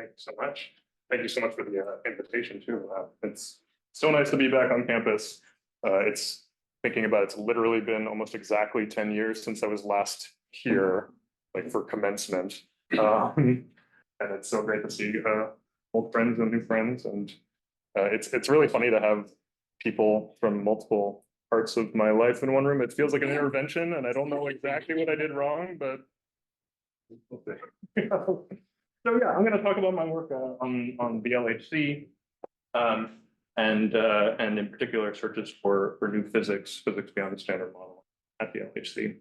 Thank you so much. Thank you so much for the invitation too. It's so nice to be back on campus. It's thinking about it's literally been almost exactly 10 years since I was last here, like for commencement. And it's so great to see old friends and new friends. And it's really funny to have people from multiple parts of my life in one room. It feels like an intervention, and I don't know exactly what I did wrong, but so yeah, I'm going to talk about my work on the LHC, and in particular searches for new physics beyond the standard model at the LHC,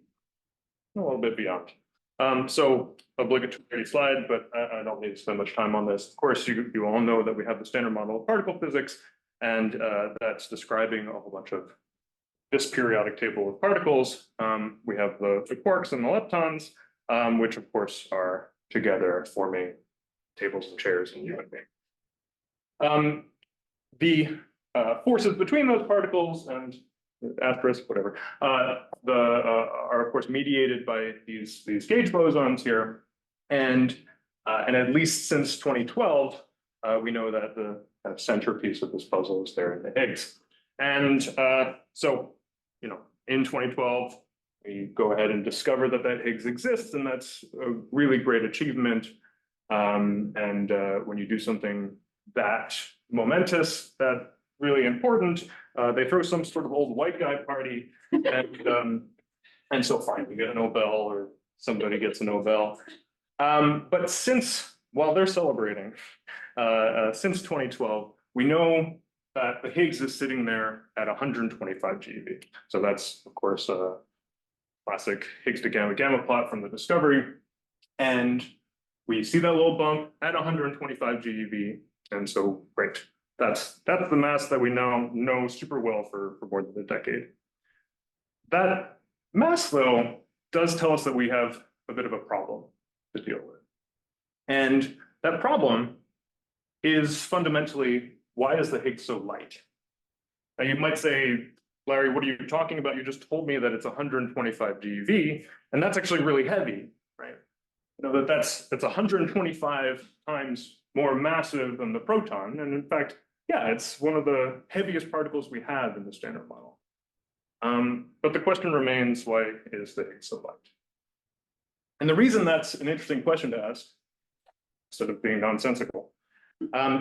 a little bit beyond. So obligatory slide, but I don't need to spend much time on this. Of course, you all know that we have the standard model of particle physics, and that's describing a whole bunch of this periodic table of particles. We have the quarks and the leptons, which of course are together forming tables and chairs and you and me. The forces between those particles and asterisk, whatever, are of course mediated by these gauge bosons here. And at least since 2012, we know that the centerpiece of this puzzle is there in the Higgs. And so, you know, in 2012, we go ahead and discover that Higgs exists, and that's a really great achievement. When you do something that momentous, that really important, they throw some sort of old white guy party, and so fine, you get a Nobel or somebody gets a Nobel. But while they're celebrating, since 2012, we know that the Higgs is sitting there at 125 GeV. So that's, of course, a classic Higgs to gamma plot from the discovery. And we see that little bump at 125 GeV. And so, great. That's the mass that we now know super well for more than a decade. That mass, though, does tell us that we have a bit of a problem to deal with. And that problem is fundamentally, why is the Higgs so light? Now you might say, Larry, what are you talking about? You just told me that it's 125 GeV, and that's actually really heavy, right? You know, that's 125 times more massive than the proton. And in fact, yeah, it's one of the heaviest particles we have in the standard model. But the question remains, why is the Higgs so light? And the reason that's an interesting question to ask, instead of being nonsensical,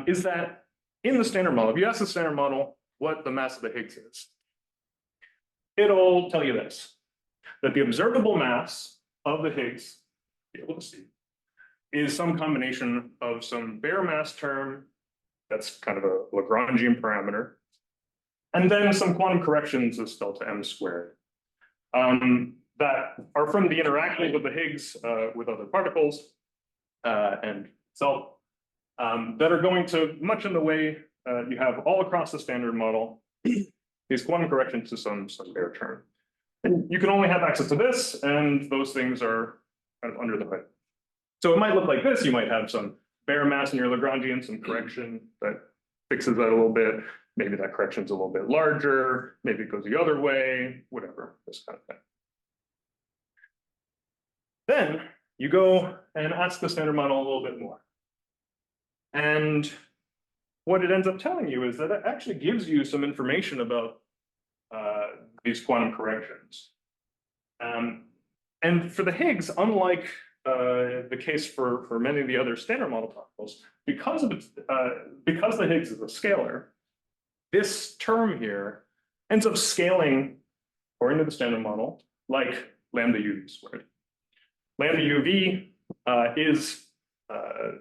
is that in the standard model, if you ask the standard model what the mass of the Higgs is, it'll tell you this, that the observable mass of the Higgs, be able to see, is some combination of some bare mass term, that's kind of a Lagrangian parameter, and then some quantum corrections of delta m squared, that are from the interaction of the Higgs with other particles and itself, that are going to, much in the way you have all across the standard model, these quantum corrections to some bare term. And you can only have access to this, and those things are kind of under the hood. So it might look like this. You might have some bare mass in your Lagrangian, some correction that fixes that a little bit. Maybe that correction's a little bit larger. Maybe it goes the other way, whatever, this kind of thing. Then you go and ask the standard model a little bit more. And what it ends up telling you is that it actually gives you some information about these quantum corrections. And for the Higgs, unlike the case for many of the other standard model particles, because the Higgs is a scalar, this term here ends up scaling, according to the standard model, like lambda UV squared. Lambda UV is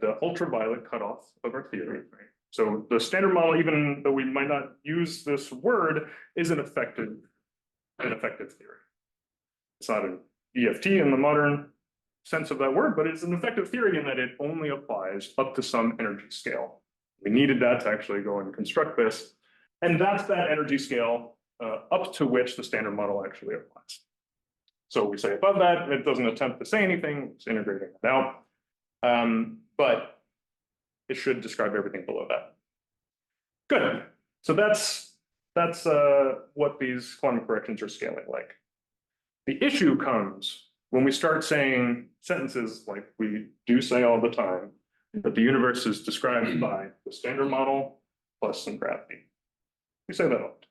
the ultraviolet cutoff of our theory, right? So the standard model, even though we might not use this word, is an effective theory. It's not an EFT in the modern sense of that word, but it's an effective theory in that it only applies up to some energy scale. We needed that to actually go and construct this. And that's that energy scale up to which the standard model actually applies. So we say above that, it doesn't attempt to say anything, it's integrating it out. But it should describe everything below that. Good. So that's what these quantum corrections are scaling like. The issue comes when we start saying sentences like we do say all the time, that the universe is described by the standard model plus some gravity. We say that a lot.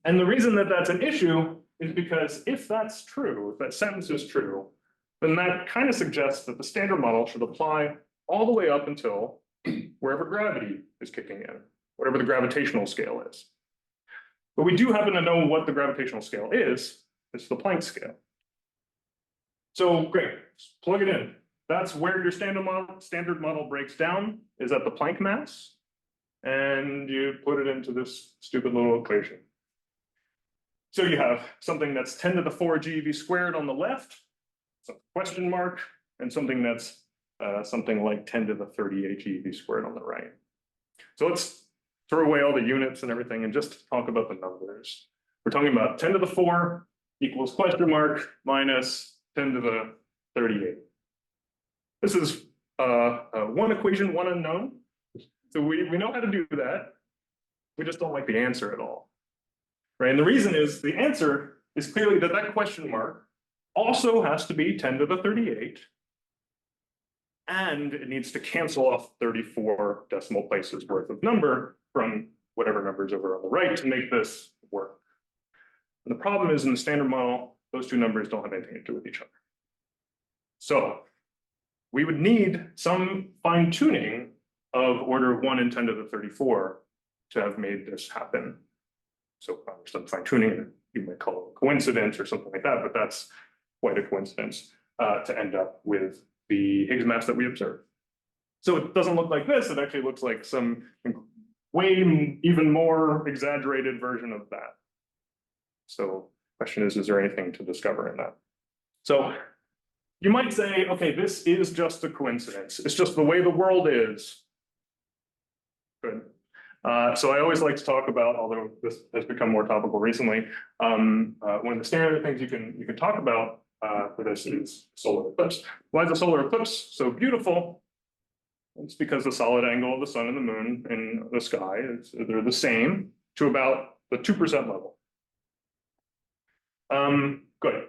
And the reason that that's an issue is because if that's true, if that sentence is true, then that kind of suggests that the standard model should apply all the way up until wherever gravity is kicking in, whatever the gravitational scale is. But we do happen to know what the gravitational scale is. It's the Planck scale. So great, plug it in. That's where your standard model breaks down, is at the Planck mass. And you put it into this stupid little equation. So you have something that's 10 to the 4 GeV squared on the left, so question mark, and something that's something like 10 to the 38 GeV squared on the right. So let's throw away all the units and everything and just talk about the numbers. We're talking about 10 to the 4 equals question mark minus 10 to the 38. This is one equation, one unknown. So we know how to do that. We just don't like the answer at all. Right? And the reason is the answer is clearly that that question mark also has to be 10 to the 38. And it needs to cancel off 34 decimal places worth of number from whatever number's over on the right to make this work. And the problem is in the standard model, those two numbers don't have anything to do with each other. So we would need some fine tuning of order 1 in 10 to the 34 to have made this happen. So some fine tuning, you might call it a coincidence or something like that, but that's quite a coincidence to end up with the Higgs mass that we observe. So it doesn't look like this, it actually looks like some way even more exaggerated version of that. So the question is there anything to discover in that? So you might say, okay, this is just a coincidence. It's just the way the world is. Good. So I always like to talk about, although this has become more topical recently, one of the standard things you can talk about for this is solar eclipse. Why is a solar eclipse so beautiful? It's because the solid angle of the sun and the moon in the sky they're the same to about the 2% level. Good.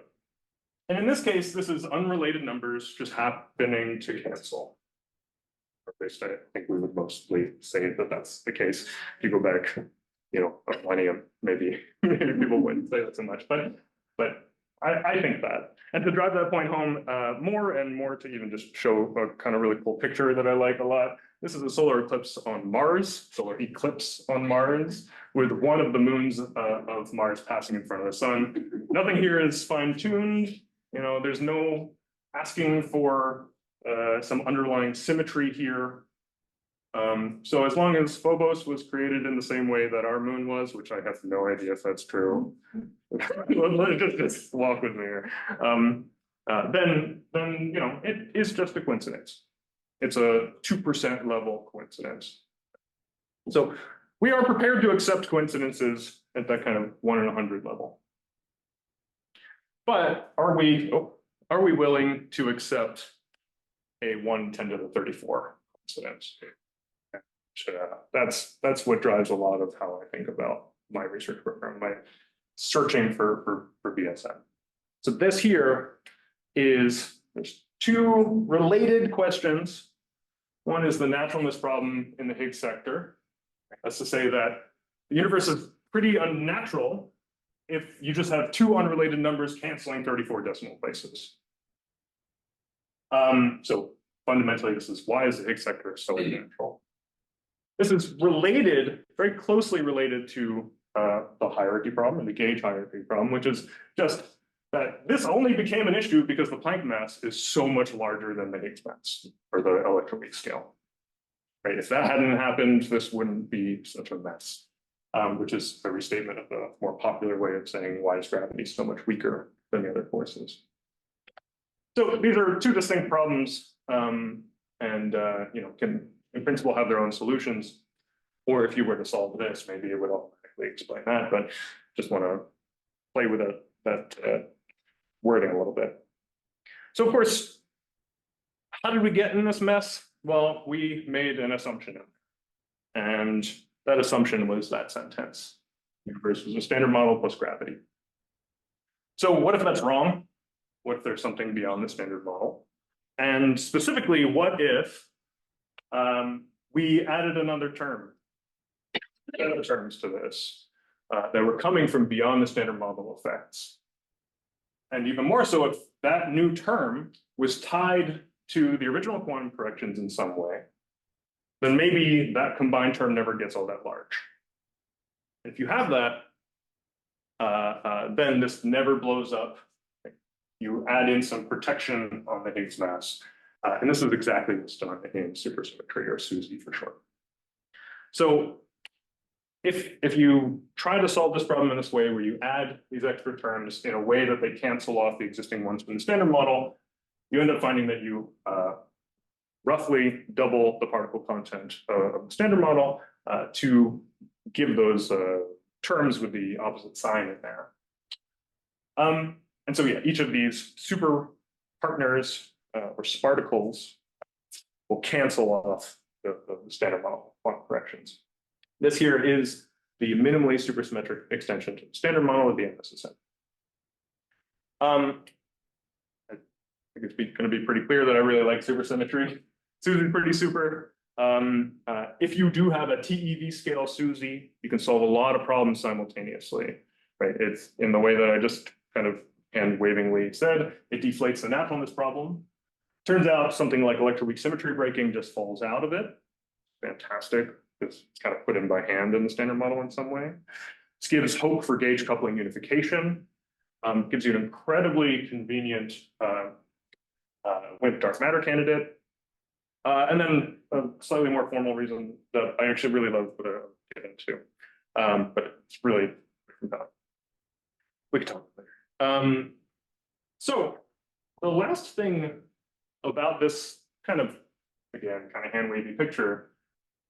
And in this case, this is unrelated numbers just happening to cancel. Or at least I think we would mostly say that that's the case. If you go back, a millennium, maybe people wouldn't say that so much, but I think that. And to drive that point home more and more to even just show a kind of really cool picture that I like a lot. This is a solar eclipse on Mars, with one of the moons of Mars passing in front of the sun. Nothing here is fine-tuned. There's no asking for some underlying symmetry here. So as long as Phobos was created in the same way that our moon was, which I have no idea if that's true, just walk with me here. Then it is just a coincidence. It's a 2% level coincidence. So we are prepared to accept coincidences at that kind of 1 in 100 level. But are we willing to accept a 1 10 to the 34 coincidence? That's what drives a lot of how I think about my research program, my searching for BSN. So this here there's two related questions. One is the naturalness problem in the Higgs sector. That's to say that the universe is pretty unnatural if you just have two unrelated numbers canceling 34 decimal places. So fundamentally, this is why is the Higgs sector so unnatural? This is related, very closely related to the hierarchy problem, the gauge hierarchy problem, which is just that this only became an issue because the Planck mass is so much larger than the Higgs mass, or the electroweak scale. Right? If that hadn't happened, this wouldn't be such a mess, which is a restatement of the more popular way of saying why is gravity so much weaker than the other forces. So these are two distinct problems, and can in principle have their own solutions. Or if you were to solve this, maybe it would automatically explain that. But just want to play with that wording a little bit. So of course, how did we get in this mess? Well, we made an assumption, and that assumption was that sentence: universe is a standard model plus gravity. So what if that's wrong? What if there's something beyond the standard model? And specifically, what if we added another term, other terms to this that were coming from beyond the standard model effects. And even more so, if that new term was tied to the original quantum corrections in some way, then maybe that combined term never gets all that large. If you have that, then this never blows up. You add in some protection on the Higgs mass. And this is exactly what's done in supersymmetry, or SUSY for short. So if you try to solve this problem in this way, where you add these extra terms in a way that they cancel off the existing ones from the standard model, you end up finding that you roughly double the particle content of the standard model to give those terms with the opposite sign in there. And so yeah, each of these super partners or sparticles will cancel off the standard model quantum corrections. This here is the minimally supersymmetric extension to the standard model of the NSSM. I think it's going to be pretty clear that I really like supersymmetry. SUSY pretty super. If you do have a TeV scale SUSY, you can solve a lot of problems simultaneously, right? It's in the way that I just kind of hand-wavingly said, it deflates the naturalness problem. Turns out something like electroweak symmetry breaking just falls out of it. Fantastic. It's kind of put in by hand in the standard model in some way. This gives hope for gauge coupling unification. Gives you an incredibly convenient WIMP dark matter candidate. And then a slightly more formal reason that I actually really love what I'll get into. But it's really, we can talk later. So the last thing about this kind of, again, kind of hand-wavy picture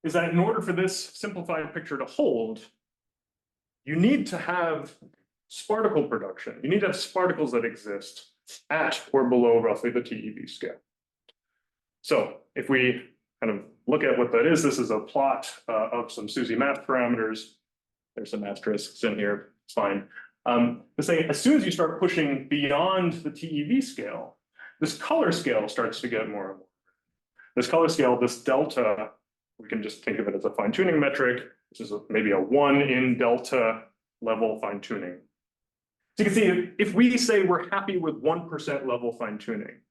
is that in order for this simplified picture to hold, you need to have sparticle production. You need to have sparticles that exist at or below roughly the TeV scale. So if we kind of look at what that is, this is a plot of some SUSY math parameters. There's some asterisks in here, it's fine. To say, as soon as you start pushing beyond the TeV scale, this color scale starts to get more and more. This color scale, this delta, we can just think of it as a fine-tuning metric. This is maybe a 1 in delta level fine-tuning. So you can see, if we say we're happy with 1% level fine-tuning,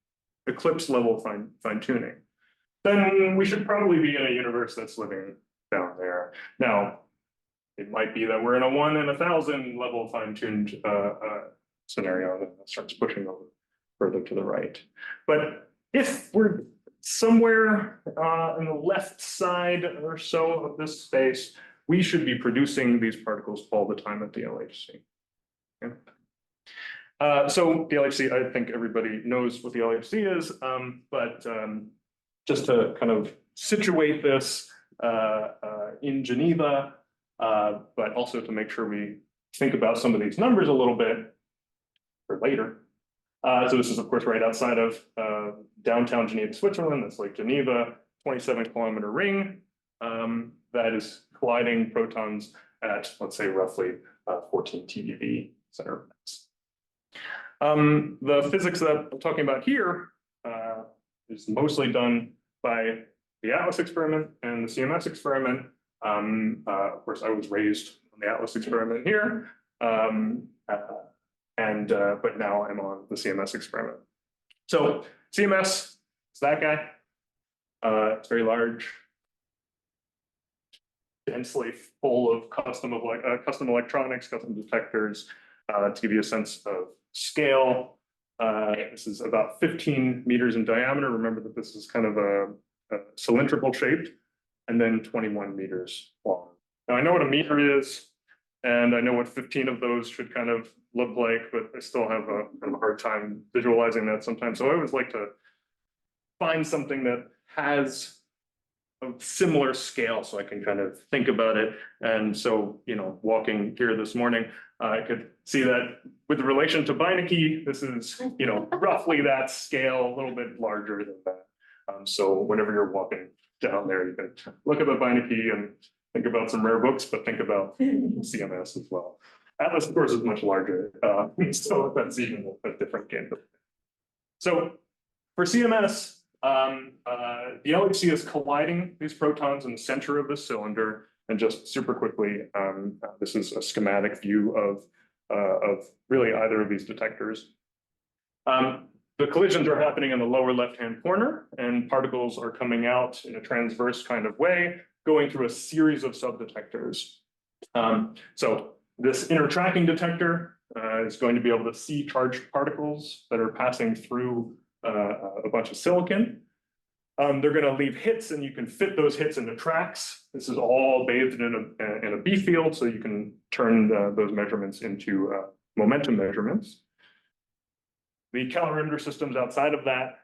eclipse level fine-tuning, then we should probably be in a universe that's living down there. Now, it might be that we're in a 1 in 1,000 level fine-tuned scenario that starts pushing over further to the right. But if we're somewhere on the left side or so of this space, we should be producing these particles all the time at the LHC. Okay. So the LHC, I think everybody knows what the LHC is, but just to kind of situate this in Geneva, but also to make sure we think about some of these numbers a little bit for later. So this is, of course, right outside of downtown Geneva, Switzerland. That's Lake Geneva, 27-kilometer ring that is colliding protons at, let's say, roughly 14 TeV center of mass. The physics that I'm talking about here is mostly done by the ATLAS experiment and the CMS experiment. Of course, I was raised on the ATLAS experiment here. But now I'm on the CMS experiment. So CMS is that guy. It's very large, densely full of custom electronics, custom detectors, to give you a sense of scale. This is about 15 meters in diameter. Remember that this is kind of a cylindrical shape, and then 21 meters long. Now I know what a meter is, and I know what 15 of those should kind of look like, but I still have a hard time visualizing that sometimes. So I always like to find something that has a similar scale so I can kind of think about it. And so, you know, walking here this morning, I could see that with relation to Beinecke, this is, you know, roughly that scale, a little bit larger than that. So whenever you're walking down there, you can look at the Beinecke and think about some rare books, but think about CMS as well. Atlas, of course, is much larger, so that's even a different game. So for CMS, The LHC is colliding these protons in the center of the cylinder. And just super quickly, this is a schematic view of really either of these detectors. The collisions are happening in the lower left-hand corner, and particles are coming out in a transverse kind of way, going through a series of sub-detectors. So this inner tracking detector is going to be able to see charged particles that are passing through a bunch of silicon. They're going to leave hits, and you can fit those hits into tracks. This is all bathed in a B field, so you can turn those measurements into momentum measurements. The calorimeter systems outside of that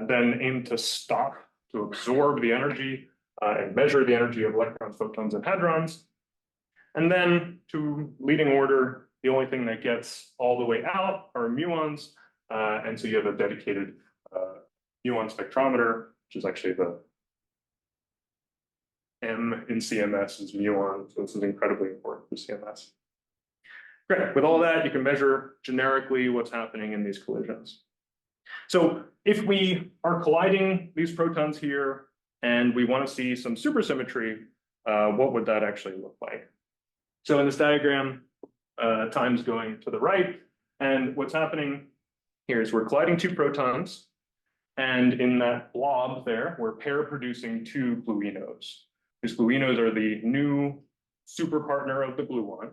then aim to stop, to absorb the energy and measure the energy of electrons, photons, and hadrons. And then to leading order, the only thing that gets all the way out are muons. And so you have a dedicated muon spectrometer, which is actually the M in CMS is muon. So this is incredibly important for CMS. Great. With all that, you can measure generically what's happening in these collisions. So if we are colliding these protons here and we want to see some supersymmetry, what would that actually look like? So in this diagram, time's going to the right. And what's happening here is we're colliding two protons. And in that blob there, we're pair producing two gluinos. These gluinos are the new super partner of the gluon.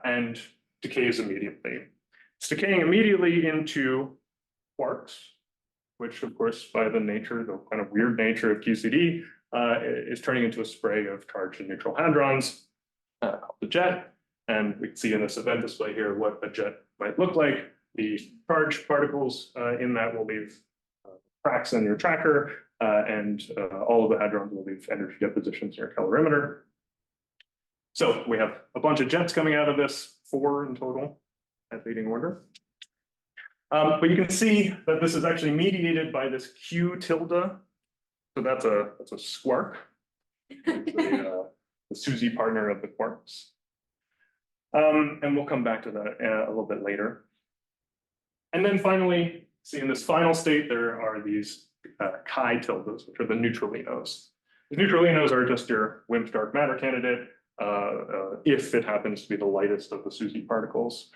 And decays immediately. It's decaying immediately into quarks, which of course, by the nature, the kind of weird nature of QCD, is turning into a spray of charged and neutral hadrons, the jet. And we can see in this event display here what a jet might look like. The charged particles in that will leave cracks in your tracker, and all of the hadrons will leave energy depositions in your calorimeter. So we have a bunch of jets coming out of this, 4 in total at leading order. But you can see that this is actually mediated by this Q tilde. So that's a squark, the SUSY partner of the quarks. And we'll come back to that a little bit later. And then finally, see in this final state, there are these chi tildes, which are the neutralinos. The neutralinos are just your WIMP dark matter candidate, if it happens to be the lightest of the SUSY particles.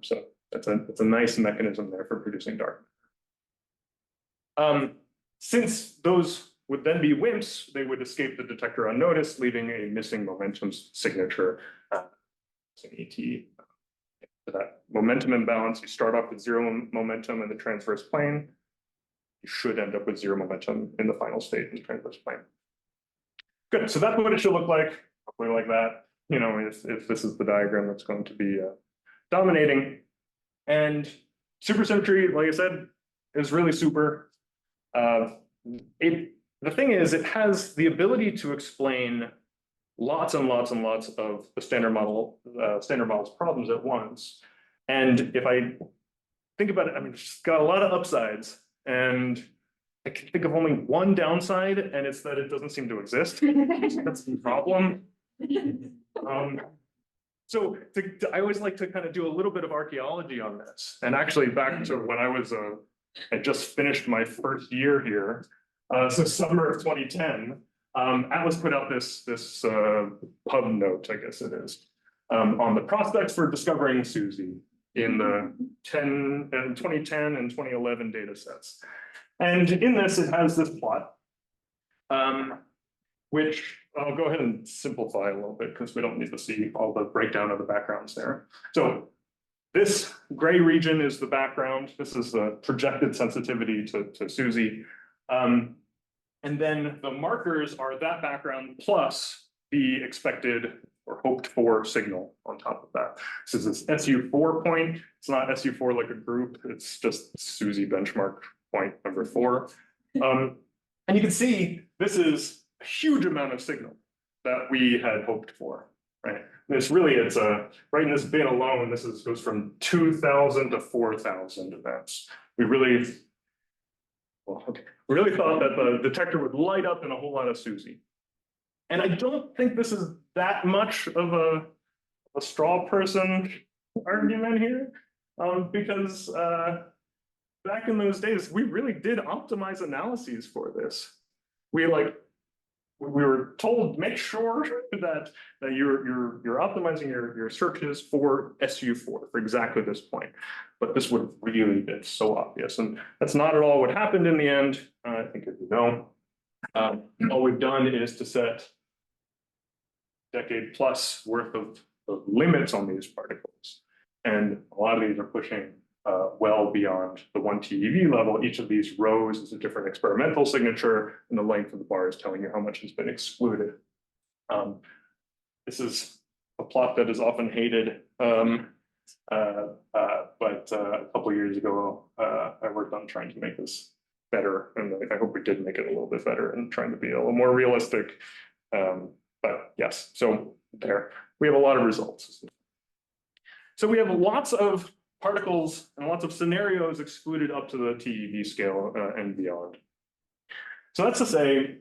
So that's a nice mechanism there for producing dark. Since those would then be WIMPs, they would escape the detector unnoticed, leaving a missing momentum signature. ET. So that momentum imbalance, you start off with 0 momentum in the transverse plane. You should end up with 0 momentum in the final state in the transverse plane. Good, so that's what it should look like, hopefully like that, you know, if this is the diagram that's going to be dominating. And supersymmetry, like I said, is really super. The thing is, it has the ability to explain lots and lots and lots of the standard model's problems at once. And if I think about it, I mean, it's got a lot of upsides, and I can think of only one downside, and it's that it doesn't seem to exist. That's the problem. So I always like to kind of do a little bit of archaeology on this. And actually back to when I just finished my first year here, so summer of 2010, Atlas put out this pub note, I guess it is, on the prospects for discovering SUSY in the 2010 and 2011 data sets. And in this, it has this plot, which I'll go ahead and simplify a little bit because we don't need to see all the breakdown of the backgrounds there. So this gray region is the background. This is the projected sensitivity to SUSY. And then the markers are that background plus the expected or hoped for signal on top of that. This is this SU4 point. It's not SU4 like a group. It's just SUSY benchmark point number 4. And you can see this is a huge amount of signal that we had hoped for, right? It's right in this bin alone, this goes from 2,000 to 4,000 events. We really thought that the detector would light up in a whole lot of SUSY. And I don't think this is that much of a straw person argument here, because back in those days, we really did optimize analyses for this. We were told, make sure that you're optimizing your searches for SU4 for exactly this point. But this would have really been so obvious. And that's not at all what happened in the end. I think, as you know, all we've done is to set decade plus worth of limits on these particles. And a lot of these are pushing well beyond the 1 TeV level. Each of these rows is a different experimental signature, and the length of the bar is telling you how much has been excluded. This is a plot that is often hated, but a couple of years ago, I worked on trying to make this better, and I hope we did make it a little bit better and trying to be a little more realistic. But yes, so there, we have a lot of results. So we have lots of particles and lots of scenarios excluded up to the TeV scale and beyond. So that's to say,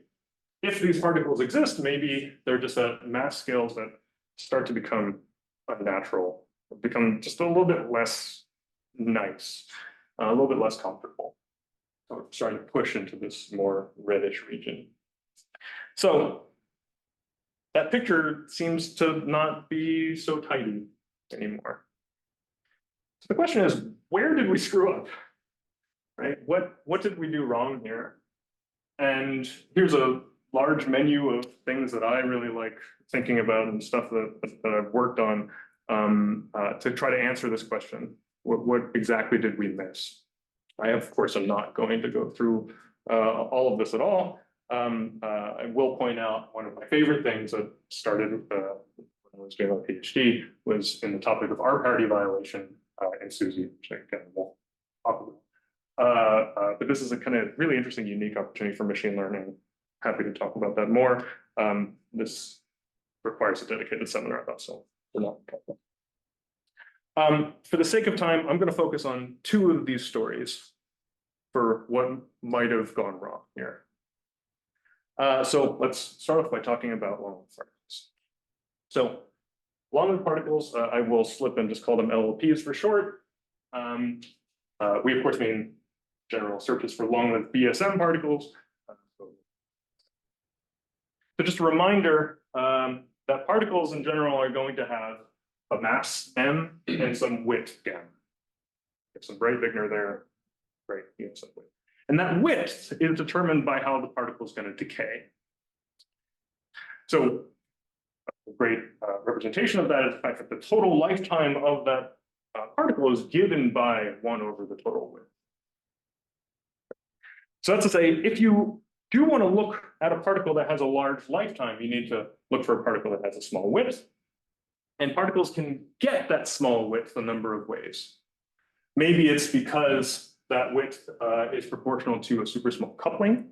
if these particles exist, maybe they're just at mass scales that start to become unnatural, become just a little bit less nice, a little bit less comfortable. So we're starting to push into this more reddish region. So that picture seems to not be so tidy anymore. So the question is, where did we screw up? Right? What did we do wrong here? And here's a large menu of things that I really like thinking about and stuff that I've worked on to try to answer this question. What exactly did we miss? I, of course, am not going to go through all of this at all. I will point out one of my favorite things that started when I was doing my PhD was in the topic of R-parity violation in SUSY, which I again won't talk about. But this is a kind of really interesting, unique opportunity for machine learning. Happy to talk about that more. This requires a dedicated seminar, though, so we're not talking. For the sake of time, I'm going to focus on two of these stories for what might have gone wrong here. So let's start off by talking about long-lived particles. So long-lived particles, I will slip and just call them LLPs for short. We, of course, mean general searches for long-lived BSM particles. So just a reminder that particles in general are going to have a mass m and some width gamma. Some bright Wigner there, right? Some width. And that width is determined by how the particle is going to decay. So a great representation of that is the fact that the total lifetime of that particle is given by 1 over the total width. So that's to say, if you do want to look at a particle that has a large lifetime, you need to look for a particle that has a small width. And particles can get that small width a number of ways. Maybe it's because that width is proportional to a super small coupling.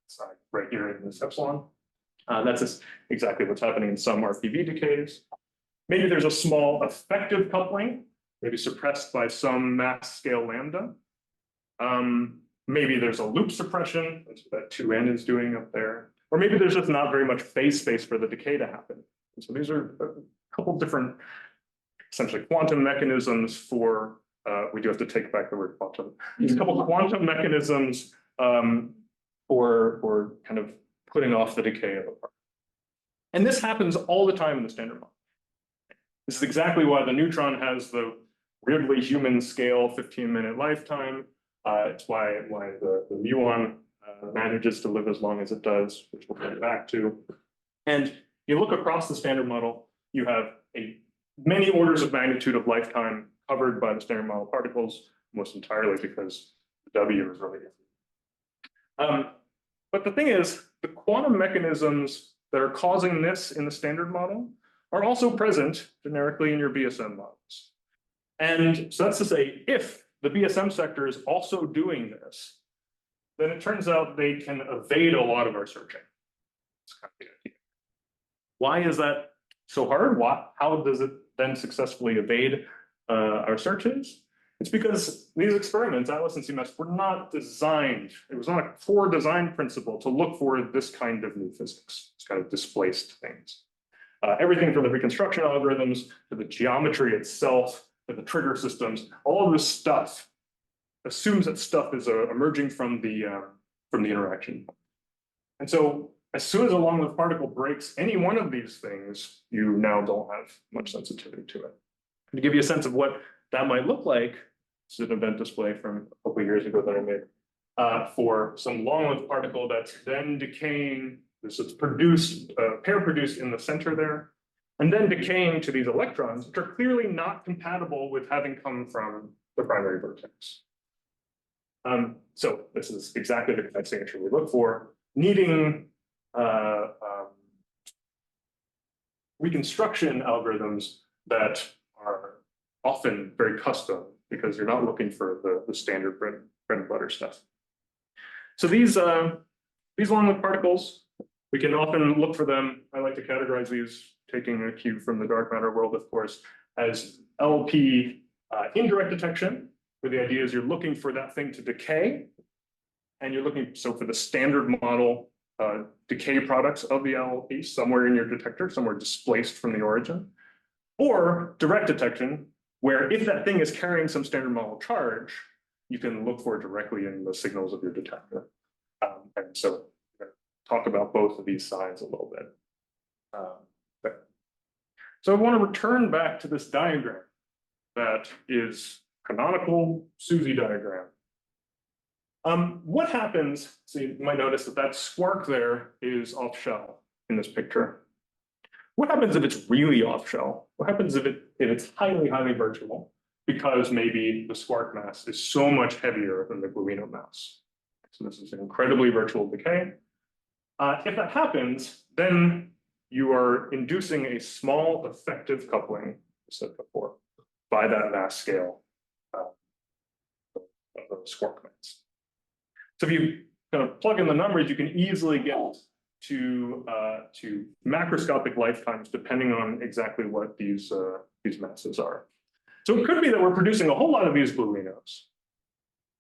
It's right here in this epsilon. That's exactly what's happening in some RPV decays. Maybe there's a small effective coupling, maybe suppressed by some mass scale lambda. Maybe there's a loop suppression, that's what that 2n is doing up there. Or maybe there's just not very much phase space for the decay to happen. And so these are a couple different, essentially quantum mechanisms for, we do have to take back the word quantum. These couple quantum mechanisms for kind of putting off the decay of a particle. And this happens all the time in the Standard Model. This is exactly why the neutron has the weirdly human scale 15-minute lifetime. It's why the muon manages to live as long as it does, which we'll get back to. And you look across the Standard Model, you have many orders of magnitude of lifetime covered by the Standard Model particles, almost entirely because the W is really different. But the thing is, the quantum mechanisms that are causing this in the Standard Model are also present generically in your BSM models. And so that's to say, if the BSM sector is also doing this, then it turns out they can evade a lot of our searching. That's kind of the idea. Why is that so hard? How does it then successfully evade our searches? It's because these experiments, Atlas and CMS, were not designed, it was not a core design principle to look for this kind of new physics. It's kind of displaced things. Everything from the reconstruction algorithms to the geometry itself, to the trigger systems, all of this stuff assumes that stuff is emerging from the interaction. And so as soon as a long-lived particle breaks any one of these things, you now don't have much sensitivity to it. To give you a sense of what that might look like, this is an event display from a couple of years ago that I made for some long-lived particle that's then decaying. This is produced, pair produced in the center there, and then decaying to these electrons, which are clearly not compatible with having come from the primary vertex. So this is exactly the kind of signature we look for, needing reconstruction algorithms that are often very custom because you're not looking for the standard bread and butter stuff. So these long-lived particles, we can often look for them. I like to categorize these, taking a cue from the dark matter world, of course, as LP indirect detection, where the idea is you're looking for that thing to decay, and you're looking for the standard model decay products of the LP somewhere in your detector, somewhere displaced from the origin, or direct detection, where if that thing is carrying some standard model charge, you can look for it directly in the signals of your detector. And so talk about both of these sides a little bit. So I want to return back to this diagram that is canonical SUSY diagram. What happens, so you might notice that that squark there is off shell in this picture. What happens if it's really off shell? What happens if it's highly, highly virtual? Because maybe the squark mass is so much heavier than the gluino mass. So this is an incredibly virtual decay. If that happens, then you are inducing a small effective coupling, I said before, by that mass scale of the squark mass. So if you kind of plug in the numbers, you can easily get to macroscopic lifetimes depending on exactly what these masses are. So it could be that we're producing a whole lot of these gluinos.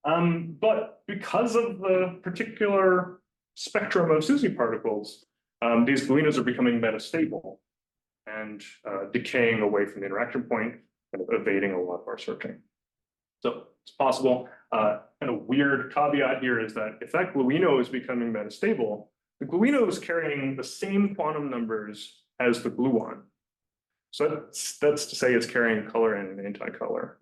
But because of the particular spectrum of SUSY particles, these gluinos are becoming metastable and decaying away from the interaction point, kind of evading a lot of our searching. So it's possible. And a weird caveat here is that if that gluino is becoming metastable, the gluino is carrying the same quantum numbers as the gluon. So that's to say it's carrying color and an anti-color.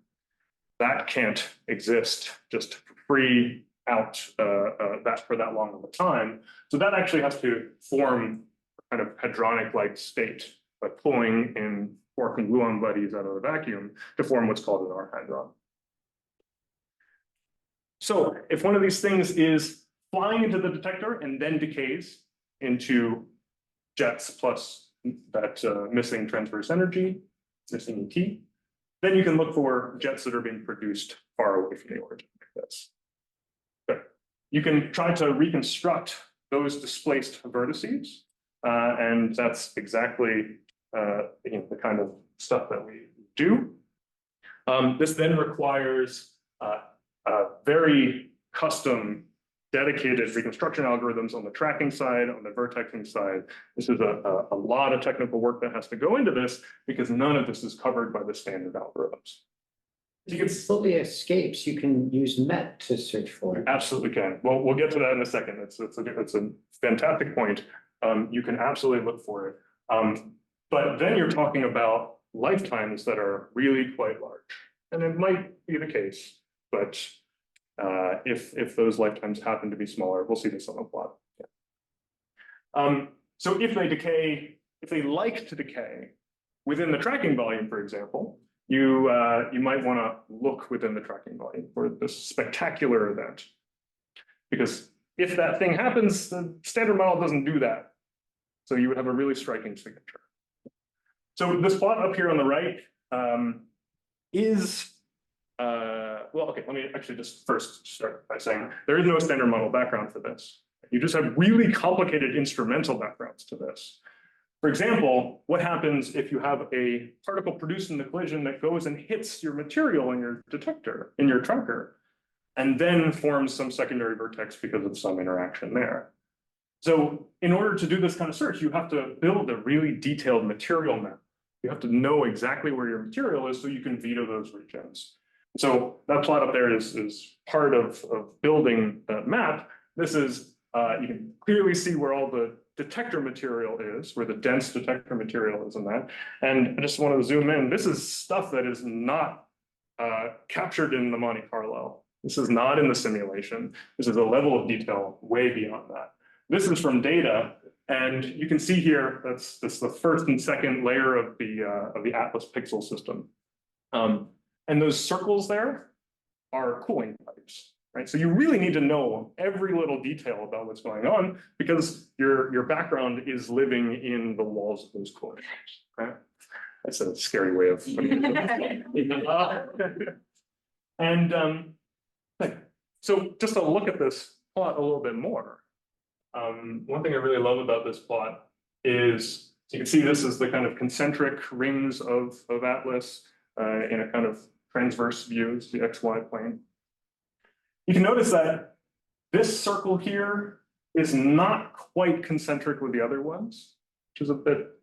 That can't exist just free out that for that long of a time. So that actually has to form a kind of hadronic-like state by pulling in quark and gluon buddies out of the vacuum to form what's called an R-hadron. So if one of these things is flying into the detector and then decays into jets plus that missing transverse energy, missing ET, then you can look for jets that are being produced far away from the origin like this. But you can try to reconstruct those displaced vertices, and that's exactly the kind of stuff that we do. This then requires very custom dedicated reconstruction algorithms on the tracking side, on the vertexing side. This is a lot of technical work that has to go into this because none of this is covered by the standard algorithms. You can fully escapes. You can use MET to search for it. Absolutely can. Well, we'll get to that in a second. It's a fantastic point. You can absolutely look for it. But then you're talking about lifetimes that are really quite large. And it might be the case, but if those lifetimes happen to be smaller, we'll see this on the plot. Yeah. So if they decay, if they like to decay within the tracking volume, for example, you might want to look within the tracking volume for this spectacular event. Because if that thing happens, the standard model doesn't do that. So you would have a really striking signature. So this plot up here on the right is well, okay, let me actually just first start by saying there is no standard model background for this. You just have really complicated instrumental backgrounds to this. For example, what happens if you have a particle produced in the collision that goes and hits your material in your detector, in your tracker, and then forms some secondary vertex because of some interaction there? So in order to do this kind of search, you have to build a really detailed material map. You have to know exactly where your material is so you can veto those regions. So that plot up there is part of building that map. This is, you can clearly see where all the detector material is, where the dense detector material is in that. And I just want to zoom in. This is stuff that is not captured in the Monte Carlo. This is not in the simulation. This is a level of detail way beyond that. This is from data, and you can see here that's the first and second layer of the Atlas pixel system. And those circles there are cooling pipes, right? So you really need to know every little detail about what's going on because your background is living in the walls of those cooling pipes, right? That's a scary way of putting it. So just to look at this plot a little bit more, one thing I really love about this plot is you can see this is the kind of concentric rings of Atlas in a kind of transverse view, the XY plane. You can notice that this circle here is not quite concentric with the other ones, which is a bit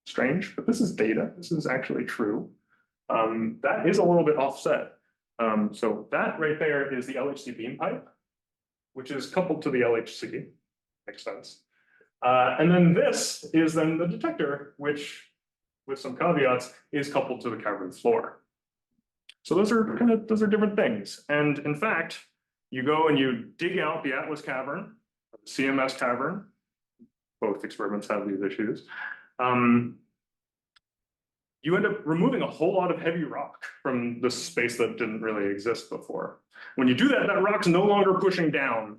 strange, but this is data. This is actually true. That is a little bit offset. So that right there is the LHC beam pipe, which is coupled to the LHC. Makes sense. And then this is then the detector, which, with some caveats, is coupled to the cavern floor. So those are different things. And in fact, you go and you dig out the Atlas cavern, the CMS cavern. Both experiments have these issues. You end up removing a whole lot of heavy rock from the space that didn't really exist before. When you do that, that rock's no longer pushing down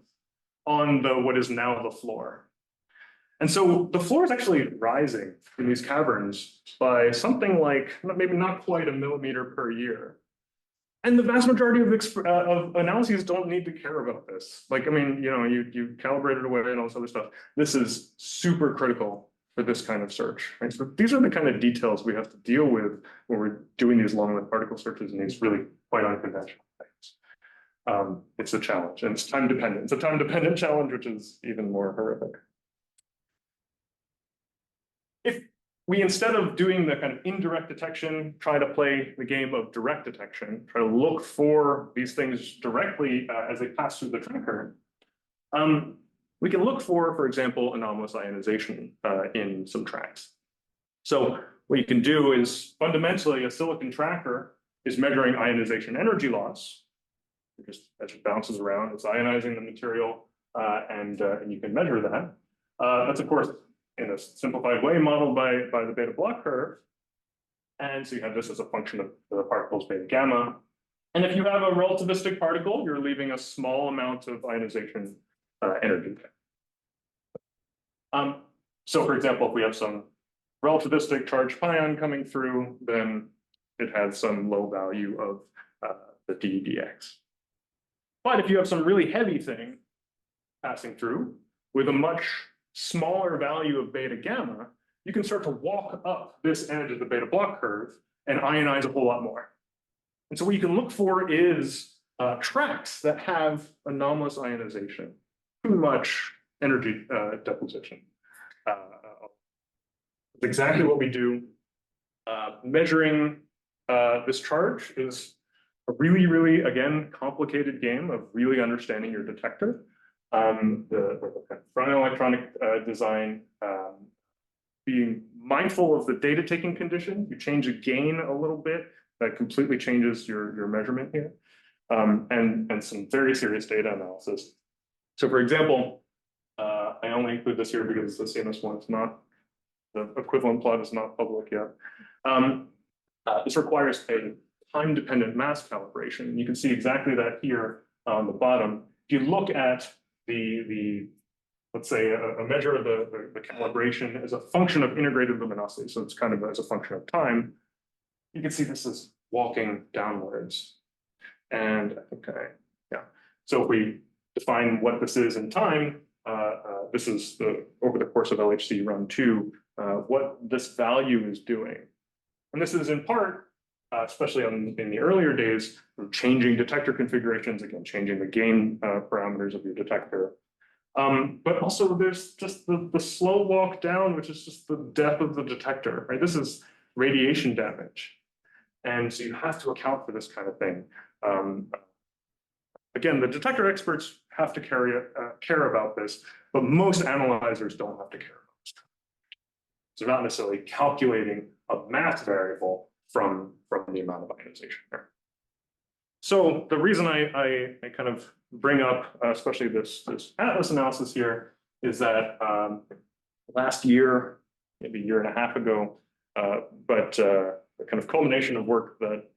on what is now the floor. And so the floor is actually rising in these caverns by something like maybe not quite a millimeter per year. And the vast majority of analyses don't need to care about this. Like, I mean, you calibrate it away and all this other stuff. This is super critical for this kind of search, right? So these are the kind of details we have to deal with when we're doing these long-lived particle searches and these really quite unconventional things. It's a challenge, and it's time dependent. It's a time dependent challenge, which is even more horrific. If we, instead of doing the kind of indirect detection, try to play the game of direct detection, try to look for these things directly as they pass through the tracker, we can look for example, anomalous ionization in some tracks. So what you can do is fundamentally a silicon tracker is measuring ionization energy loss. Just as it bounces around, it's ionizing the material, and you can measure that. That's of course in a simplified way modeled by the beta block curve. And so you have this as a function of the particle's beta gamma. And if you have a relativistic particle, you're leaving a small amount of ionization energy. So for example, if we have some relativistic charged pion coming through, then it has some low value of the dEdx. But if you have some really heavy thing passing through with a much smaller value of beta gamma, you can start to walk up this edge of the beta block curve and ionize a whole lot more. And so what you can look for is tracks that have anomalous ionization, too much energy deposition. That's exactly what we do. Measuring this charge is a really, really, again, complicated game of really understanding your detector. The front electronic design, being mindful of the data taking condition. You change the gain a little bit, that completely changes your measurement here, and some very serious data analysis. So for example, I only include this here because the CMS one is not, the equivalent plot is not public yet. This requires a time-dependent mass calibration. And you can see exactly that here on the bottom. If you look at let's say a measure of the calibration as a function of integrated luminosity, so it's kind of as a function of time, you can see this is walking downwards. And okay, yeah. So if we define what this is in time, this is over the course of LHC run 2, what this value is doing. And this is in part, especially in the earlier days, changing detector configurations, again, changing the gain parameters of your detector. But also there's just the slow walk down, which is just the death of the detector, right? This is radiation damage. And so you have to account for this kind of thing. Again, the detector experts have to care about this, but most analyzers don't have to care about this. So not necessarily calculating a math variable from the amount of ionization there. So the reason I kind of bring up, especially this atlas analysis here, is that last year, maybe a year and a half ago, but the kind of culmination of work that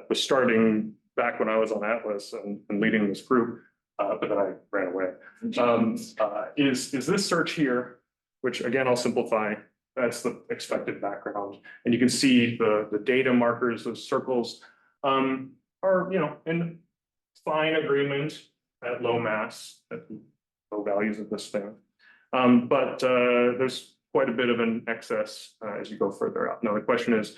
was starting back when I was on Atlas and leading this group, but then I ran away, is this search here, which again, I'll simplify. That's the expected background. And you can see the data markers, those circles, are, in fine agreement at low mass, at low values of this thing. But there's quite a bit of an excess as you go further out. Now, the question is,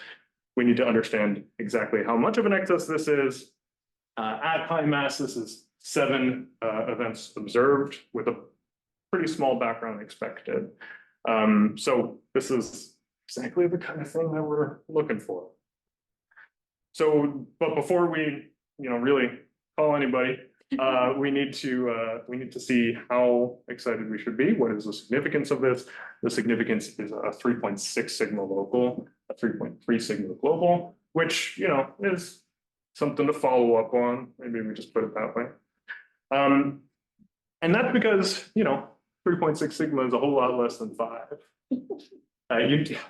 we need to understand exactly how much of an excess this is. At high mass, this is 7 events observed with a pretty small background expected. So this is exactly the kind of thing that we're looking for. So, but before we, really call anybody, we need to see how excited we should be. What is the significance of this? The significance is a 3.6 sigma local, a 3.3 sigma global, which, is something to follow up on. Maybe we just put it that way. And that's because, 3.6 sigma is a whole lot less than 5.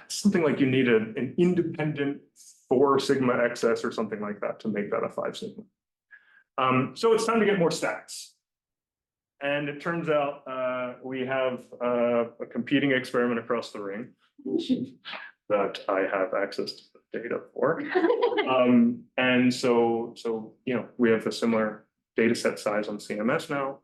Something like you need an independent 4 sigma excess or something like that to make that a 5 sigma. So it's time to get more stats. And it turns out we have a competing experiment across the ring that I have access to the data for. And so we have a similar data set size on CMS now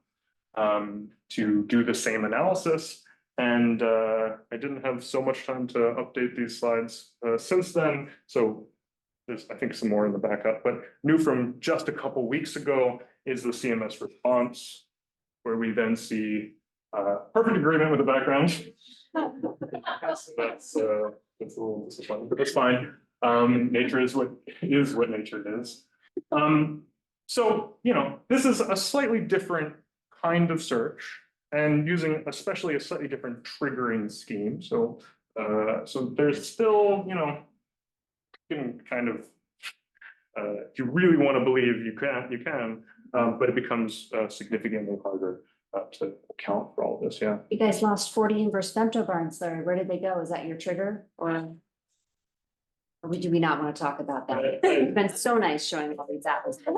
to do the same analysis. And I didn't have so much time to update these slides since then. So there's, I think, some more in the backup, but new from just a couple weeks ago is the CMS response, where we then see perfect agreement with the background. So that's a little disappointing, but that's fine. Nature is what nature is. So, this is a slightly different kind of search and using especially a slightly different triggering scheme. So, so there's still, you can kind of, if you really want to believe you can, but it becomes significantly harder to account for all of this. Yeah. You guys lost 40 inverse femtobarns, Larry. Where did they go? Is that your trigger, or do we not want to talk about that? It's been so nice showing all these atlas. I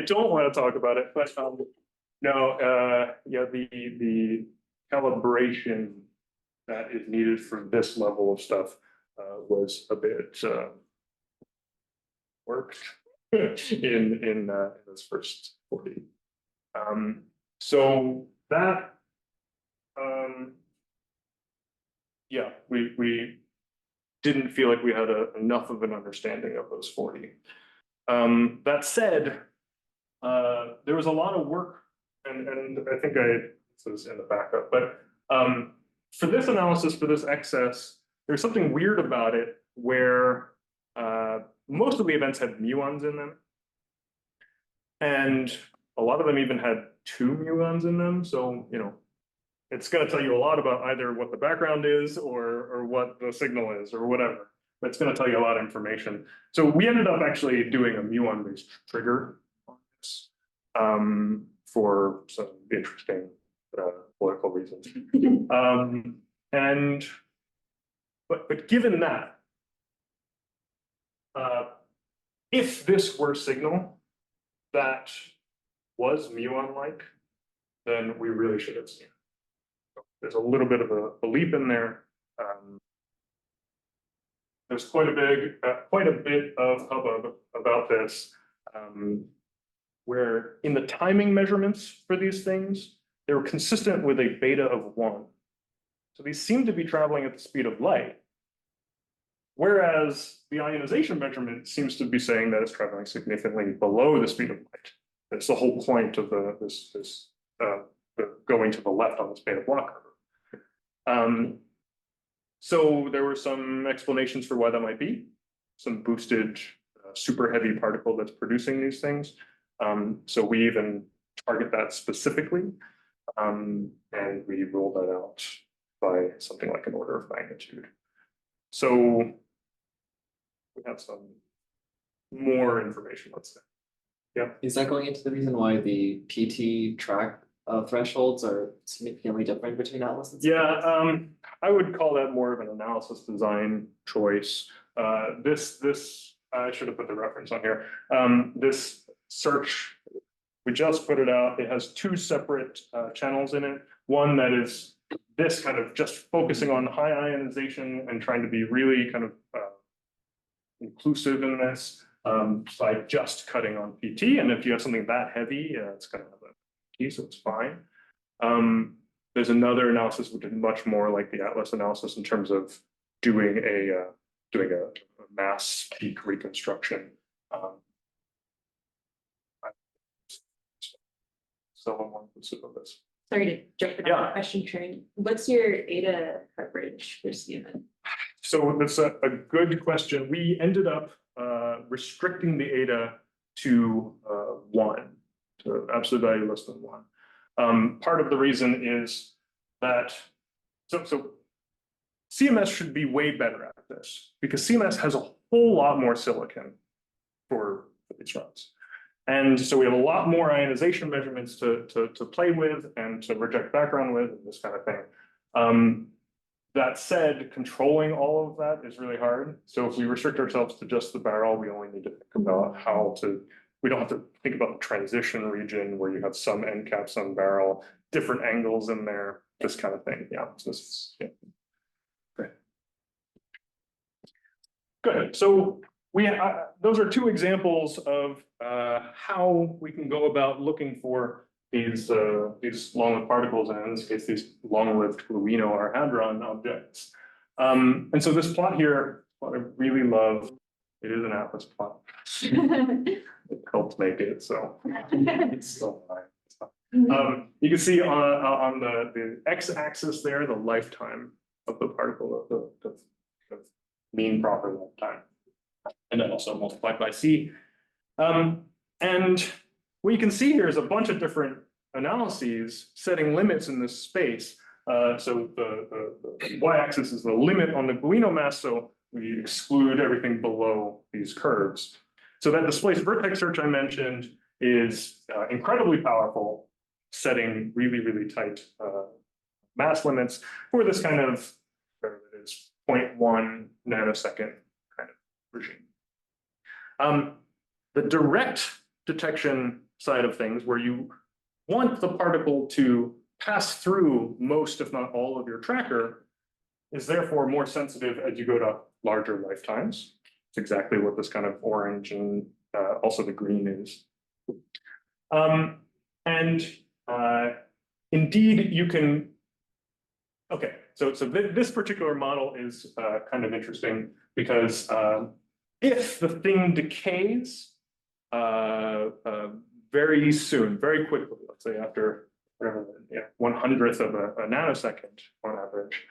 don't want to talk about it, but no, yeah, the calibration that is needed for this level of stuff was a bit worked in this first 40. So that yeah, we didn't feel like we had enough of an understanding of those 40. That said, there was a lot of work, and I think this is in the backup, but for this analysis, for this excess, there's something weird about it where most of the events had muons in them. And a lot of them even had 2 muons in them. So, it's going to tell you a lot about either what the background is or what the signal is or whatever. But it's going to tell you a lot of information. So we ended up actually doing a muon-based trigger on this for some interesting political reasons. But given that, if this were signal that was muon-like, then we really should have seen it. So there's a little bit of a leap in there. There's quite a bit of hubbub about this, where in the timing measurements for these things, they were consistent with a beta of 1. So these seem to be traveling at the speed of light. Whereas the ionization measurement seems to be saying that it's traveling significantly below the speed of light. That's the whole point of the going to the left on this beta block curve. So there were some explanations for why that might be. Some boosted super heavy particle that's producing these things. So we even target that specifically. And we roll that out by something like an order of magnitude. So we have some more information, let's say. Yeah. Is that going into the reason why the PT track thresholds are significantly different between Atlas and Yeah, I would call that more of an analysis design choice. This I should have put the reference on here. This search, we just put it out. It has two separate channels in it. One that is this kind of just focusing on high ionization and trying to be really kind of inclusive in this by just cutting on PT. And if you have something that heavy, it's kind of a key, so it's fine. There's another analysis which is much more like the Atlas analysis in terms of doing a mass peak reconstruction. So I'm more inclusive of this. Sorry to jump in on the question train. What's your ADA coverage for CMN? So that's a good question. We ended up restricting the ADA to 1, to absolute value less than 1. Part of the reason is that, so CMS should be way better at this because CMS has a whole lot more silicon for these runs. And so we have a lot more ionization measurements to play with and to reject background with, and this kind of thing. That said, controlling all of that is really hard. So if we restrict ourselves to just the barrel, we only need to think about how to, we don't have to think about the transition region where you have some end cap, some barrel, different angles in there, this kind of thing. Yeah, so this is, yeah. Great. Good. So those are two examples of how we can go about looking for these long-lived particles, and in this case, these long-lived gluino or hadron objects. And so this plot here, what I really love, it is an Atlas plot. It helped make it, so it's still fine. You can see on the x-axis there, the lifetime of the particle, the mean proper lifetime, and then also multiplied by c. And what you can see here is a bunch of different analyses setting limits in this space. So the y-axis is the limit on the gluino mass, so we exclude everything below these curves. So that displaced vertex search I mentioned is incredibly powerful, setting really, really tight mass limits for this kind of, whatever it is, 0.1 nanosecond kind of regime. The direct detection side of things, where you want the particle to pass through most, if not all, of your tracker, is therefore more sensitive as you go to larger lifetimes. It's exactly what this kind of orange and also the green is. Indeed, you can, okay, so this particular model is kind of interesting because if the thing decays very soon, very quickly, let's say after whatever, 1/100th of a nanosecond on average,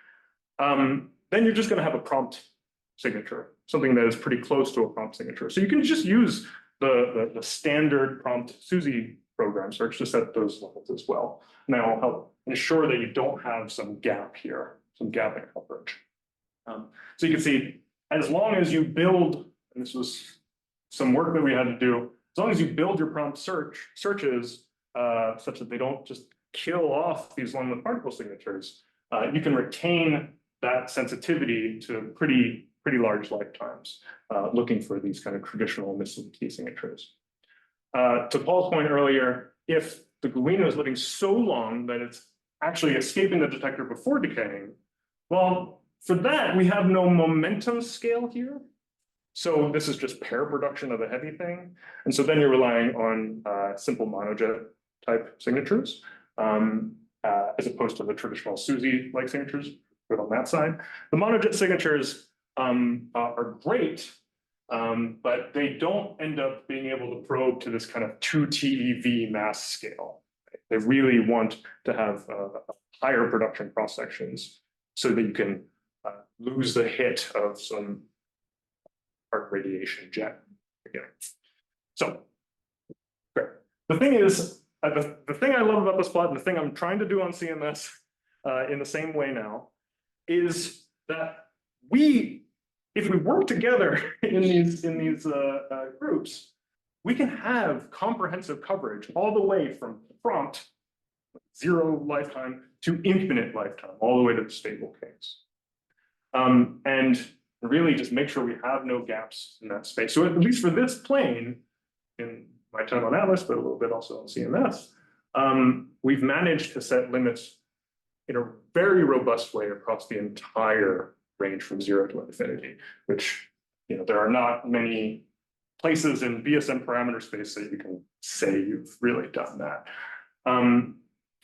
then you're just going to have a prompt signature, something that is pretty close to a prompt signature. So you can just use the standard prompt SUSY program search to set those levels as well. And that will help ensure that you don't have some gap here, some gap in coverage. So you can see, as long as you build, and this was some work that we had to do, as long as you build your prompt searches such that they don't just kill off these long-lived particle signatures, you can retain that sensitivity to pretty large lifetimes, looking for these kind of traditional missing key signatures. To Paul's point earlier, if the gluino is living so long that it's actually escaping the detector before decaying, well, for that, we have no momentum scale here. So this is just pair production of a heavy thing. And so then you're relying on simple monojet type signatures, as opposed to the traditional SUSY-like signatures, but on that side. The monojet signatures are great, but they don't end up being able to probe to this kind of 2 TeV mass scale. They really want to have higher production cross sections so that you can lose the hit of some part radiation jet beginning. So, great. The thing is, the thing I love about this plot, and the thing I'm trying to do on CMS in the same way now, is that if we work together in these groups, we can have comprehensive coverage all the way from prompt, 0 lifetime, to infinite lifetime, all the way to the stable case. And really just make sure we have no gaps in that space. So at least for this plane, in my time on Atlas, but a little bit also on CMS, we've managed to set limits in a very robust way across the entire range from 0 to infinity, which, there are not many places in BSM parameter space that you can say you've really done that.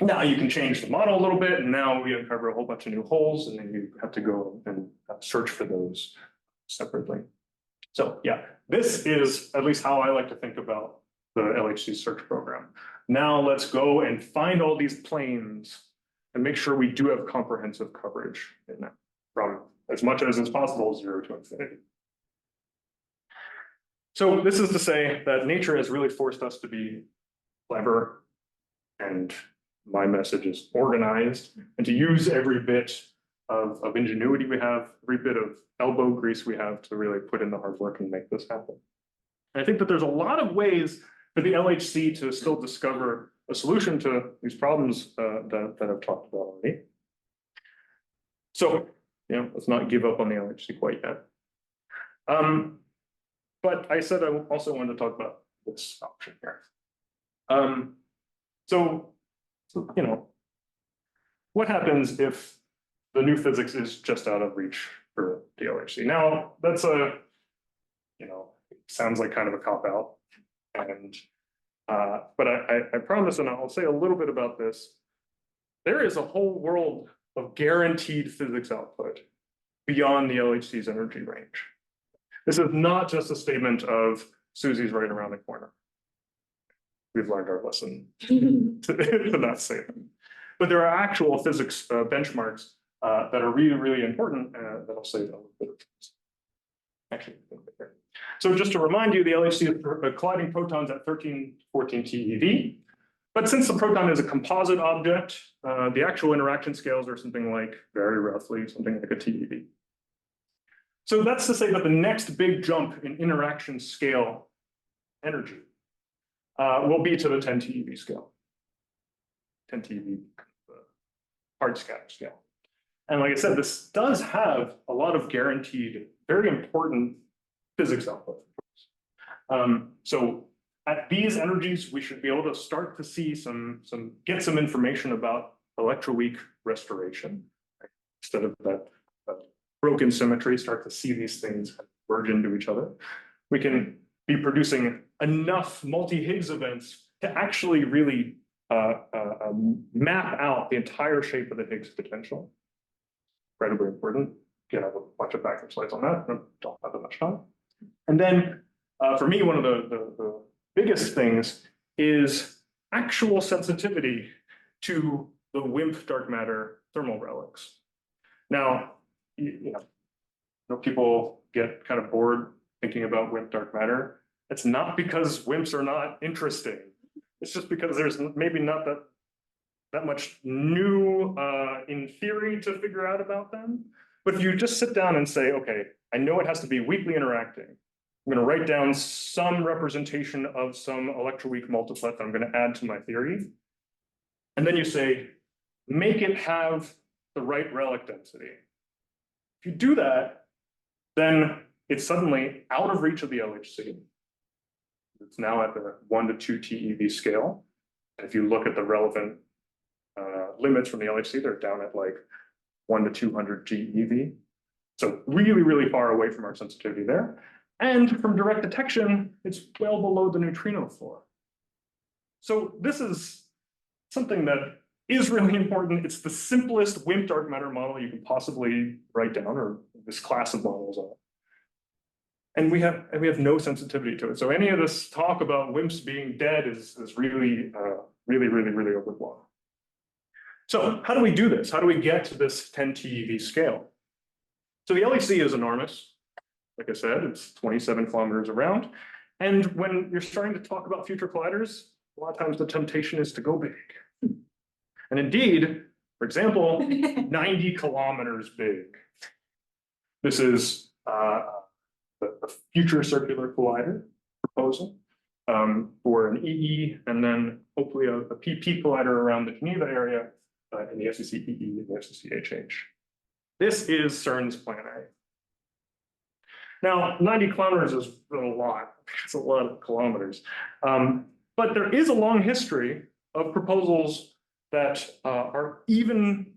Now you can change the model a little bit, and now we uncover a whole bunch of new holes, and then you have to go and search for those separately. So yeah, this is at least how I like to think about the LHC search program. Now let's go and find all these planes and make sure we do have comprehensive coverage in that, from as much as is possible, 0 to infinity. So this is to say that nature has really forced us to be clever, and my message is organized, and to use every bit of ingenuity we have, every bit of elbow grease we have to really put in the hard work and make this happen. And I think that there's a lot of ways for the LHC to still discover a solution to these problems that I've talked about already. So, let's not give up on the LHC quite yet. But I said I also wanted to talk about this option here. So, what happens if the new physics is just out of reach for the LHC? Now, that's sounds like kind of a cop-out. And but I promise, and I'll say a little bit about this, there is a whole world of guaranteed physics output beyond the LHC's energy range. This is not just a statement of Susie's right around the corner. We've learned our lesson to that statement. But there are actual physics benchmarks that are really, really important that I'll say a little bit of. Actually, so just to remind you, the LHC is colliding protons at 1314 TeV. But since the proton is a composite object, the actual interaction scales are something like, very roughly, something like a TeV. So that's to say that the next big jump in interaction scale energy will be to the 10 TeV scale. 10 TeV, hard scatter scale. And like I said, this does have a lot of guaranteed, very important physics output. So at these energies, we should be able to start to see get some information about electroweak restoration. Right? Instead of that broken symmetry, start to see these things merge into each other. We can be producing enough multi-Higgs events to actually really map out the entire shape of the Higgs potential. Incredibly important. Again, I have a bunch of backup slides on that. I don't have that much time. And then for me, one of the biggest things is actual sensitivity to the WIMP dark matter thermal relics. Now, people get kind of bored thinking about WIMP dark matter. It's not because WIMPs are not interesting. It's just because there's maybe not that much new in theory to figure out about them. But if you just sit down and say, okay, I know it has to be weakly interacting. I'm going to write down some representation of some electroweak multiplet that I'm going to add to my theory. And then you say, make it have the right relic density. If you do that, then it's suddenly out of reach of the LHC. It's now at the 1 to 2 TeV scale. And if you look at the relevant limits from the LHC, they're down at like 1 to 200 GeV. So really, really far away from our sensitivity there. And from direct detection, it's well below the neutrino floor. So this is something that is really important. It's the simplest WIMP dark matter model you can possibly write down, or this class of models are. And we have no sensitivity to it. So any of this talk about WIMPs being dead is really, really overblown. So how do we do this? How do we get to this 10 TeV scale? So the LHC is enormous. Like I said, it's 27 kilometers around. And when you're starting to talk about future colliders, a lot of times the temptation is to go big. And indeed, for example, 90 kilometers big. This is the future circular collider proposal for an EE and then hopefully a PP collider around the Geneva area in the FCC EE and the FCC HH. This is CERN's plan A. Now, 90 kilometers is a lot. It's a lot of kilometers. But there is a long history of proposals that are even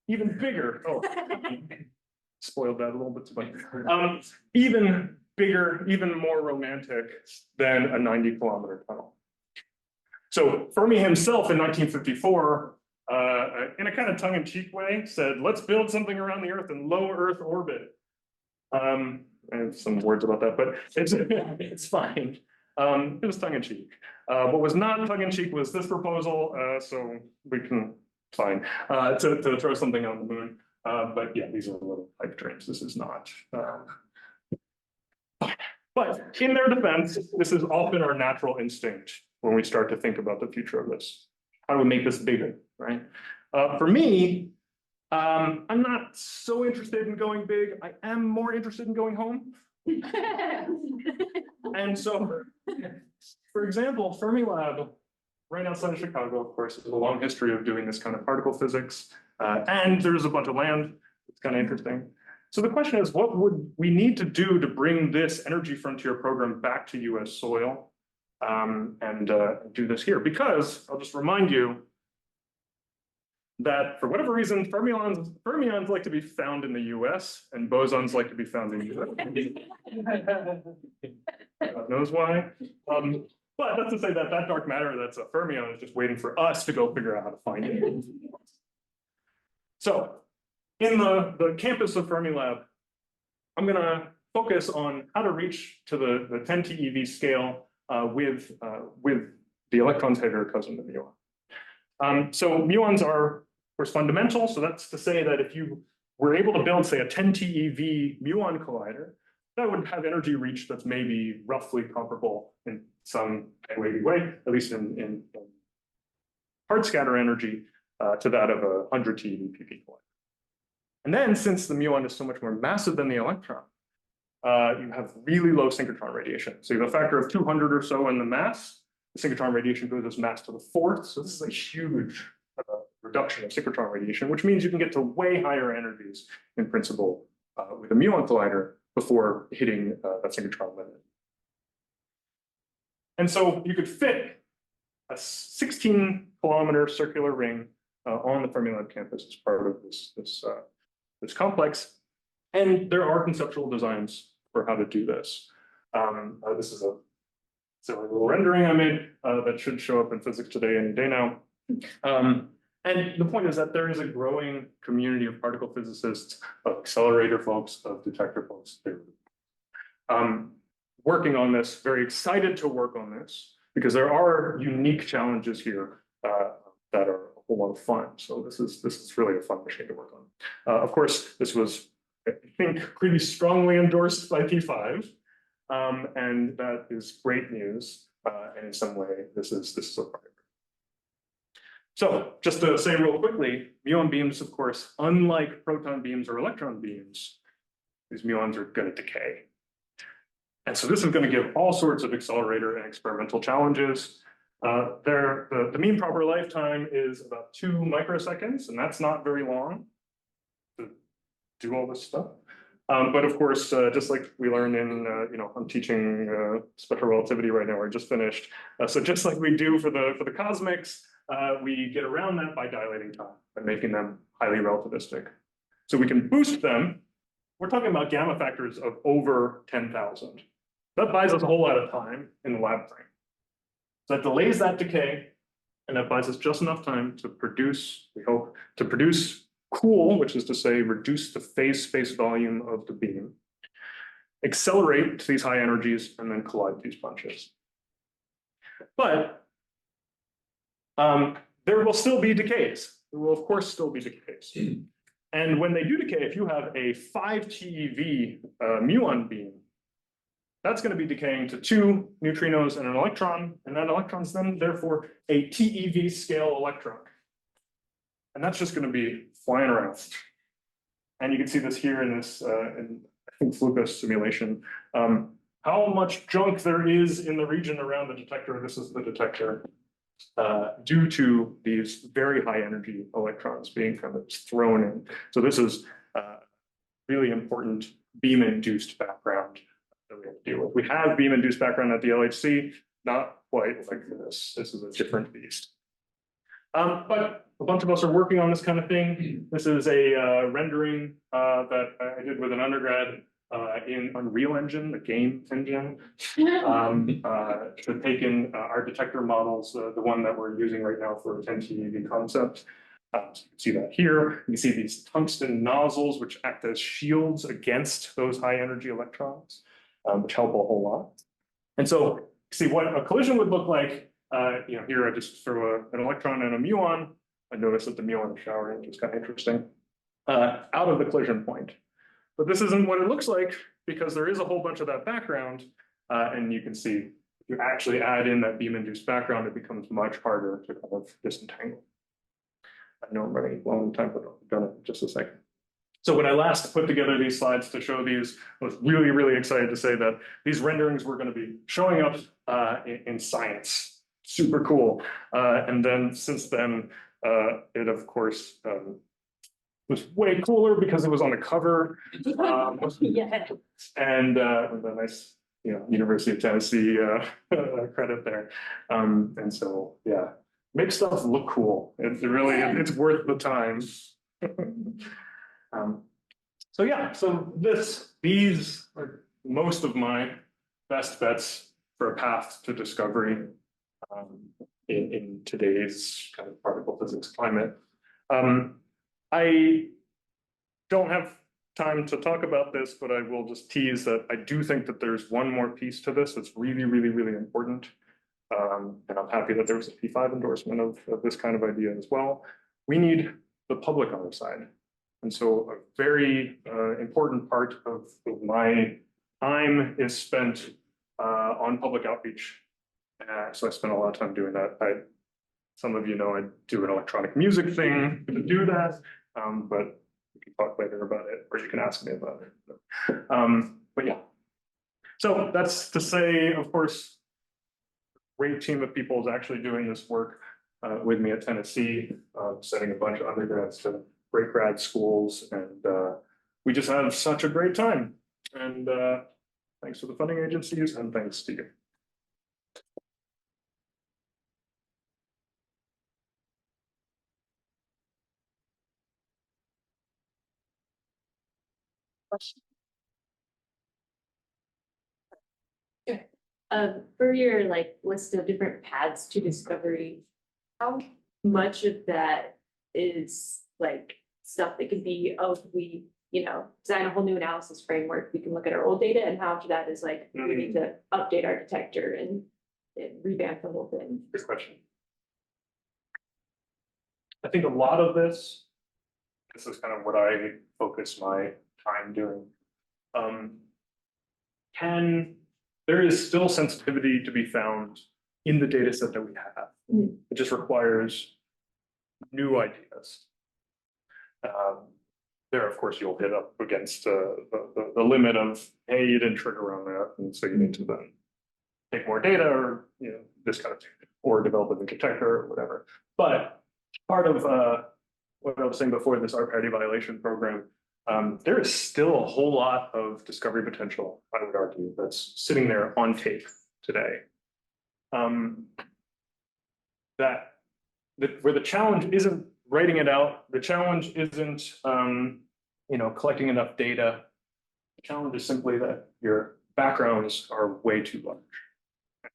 bigger. Oh, spoiled that a little bit too much. Even bigger, even more romantic than a 90-kilometer tunnel. So Fermi himself in 1954, in a kind of tongue-in-cheek way, said, let's build something around the Earth in low Earth orbit. I have some words about that, but it's fine. It was tongue-in-cheek. What was not tongue-in-cheek was this proposal, so we can, fine, to throw something on the moon. But yeah, these are little pipe dreams. This is not. But in their defense, this is often our natural instinct when we start to think about the future of this. How do we make this bigger, right? For me, I'm not so interested in going big. I am more interested in going home. And so, for example, Fermilab, right outside of Chicago, of course, has a long history of doing this kind of particle physics. And there's a bunch of land. It's kind of interesting. So the question is, what would we need to do to bring this energy frontier program back to US soil and do this here? Because I'll just remind you that for whatever reason, fermions like to be found in the US and bosons like to be found in Europe. God knows why. But that's to say that that dark matter that's a fermion is just waiting for us to go figure out how to find it. So in the campus of Fermilab, I'm going to focus on how to reach to the 10 TeV scale with the electron's heavier cousin, the muon. So muons are, of course, fundamental. So that's to say that if you were able to build, say, a 10 TeV muon collider, that would have energy reach that's maybe roughly comparable in some wavy way, at least in hard scatter energy, to that of a 100 TeV PP collider. And then, since the muon is so much more massive than the electron, you have really low synchrotron radiation. So you have a factor of 200 or so in the mass. The synchrotron radiation goes as mass to the fourth. So this is a huge reduction of synchrotron radiation, which means you can get to way higher energies in principle with a muon collider before hitting that synchrotron limit. And so you could fit a 16-kilometer circular ring on the Fermilab campus as part of this complex. And there are conceptual designs for how to do this. This is a silly little rendering I made that should show up in Physics Today any day now. And the point is that there is a growing community of particle physicists, of accelerator folks, of detector folks, working on this, very excited to work on this, because there are unique challenges here that are a whole lot of fun. So this is really a fun machine to work on. Of course, this was, I think, pretty strongly endorsed by P5, and that is great news. And in some way, this is a priority. So just to say real quickly, muon beams, of course, unlike proton beams or electron beams, these muons are going to decay. And so this is going to give all sorts of accelerator and experimental challenges. The mean proper lifetime is about 2 microseconds, and that's not very long to do all this stuff. But of course, just like we learned in, I'm teaching special relativity right now, I just finished. So just like we do for the cosmics, we get around that by dilating time and making them highly relativistic. So we can boost them. We're talking about gamma factors of over 10,000. That buys us a whole lot of time in the lab frame. So that delays that decay, and that buys us just enough time to produce, we hope, to produce cool, which is to say, reduce the phase space volume of the beam, accelerate to these high energies, and then collide these bunches. But there will still be decays. There will, of course, still be decays. And when they do decay, if you have a 5 TeV muon beam, that's going to be decaying to 2 neutrinos and an electron, and that electron's then therefore a TeV scale electron. And that's just going to be flying around. And you can see this here in this, in, I think, Flukas simulation. How much junk there is in the region around the detector. This is the detector, due to these very high energy electrons being kind of thrown in. So this is really important beam-induced background that we have to deal with. We have beam-induced background at the LHC, not quite like this. This is a different beast. But a bunch of us are working on this kind of thing. This is a rendering that I did with an undergrad in Unreal Engine, the game engine, to take in our detector models, the one that we're using right now for 10 TeV concept. So you can see that here. You see these tungsten nozzles, which act as shields against those high energy electrons, which help a whole lot. And so see what a collision would look like. Here I just throw an electron and a muon. I notice that the muon is showering, which is kind of interesting, out of the collision point. But this isn't what it looks like because there is a whole bunch of that background. And you can see if you actually add in that beam-induced background, it becomes much harder to kind of disentangle. I know I'm running low on time, but I'll be done in just a second. So when I last put together these slides to show these, I was really, really excited to say that these renderings were going to be showing up in Science. Super cool. And then since then, it of course was way cooler because it was on the cover. Yeah. And with a nice, University of Tennessee credit there. And so, yeah, make stuff look cool. It's really, it's worth the time. So yeah, so these are most of my best bets for a path to discovery in today's kind of particle physics climate. I don't have time to talk about this, but I will just tease that I do think that there's one more piece to this that's really, really, really important. And I'm happy that there was a P5 endorsement of this kind of idea as well. We need the public on our side. And so a very important part of my time is spent on public outreach. So I spend a lot of time doing that. Some of you know I do an electronic music thing to do that, but we can talk later about it, or you can ask me about it. But yeah, so that's to say, of course, a great team of people is actually doing this work with me at Tennessee, sending a bunch of undergrads to great grad schools, and we just have such a great time. And thanks to the funding agencies, and thanks to you. For your list of different paths to discovery, how much of that is stuff that could be, we design a whole new analysis framework, we can look at our old data, and how much of that is we need to update our detector and revamp the whole thing? Good question. I think a lot of this is kind of what I focus my time doing. There is still sensitivity to be found in the data set that we have. It just requires new ideas. There, of course, you'll hit up against the limit of, hey, you didn't trigger on that, and so you need to then take more data, or this kind of thing, or develop a new detector or whatever. But part of what I was saying before, this R-parity violation program, there is still a whole lot of discovery potential, I would argue, that's sitting there on tape today. Where the challenge isn't writing it out, the challenge isn't collecting enough data. The challenge is simply that your backgrounds are way too large,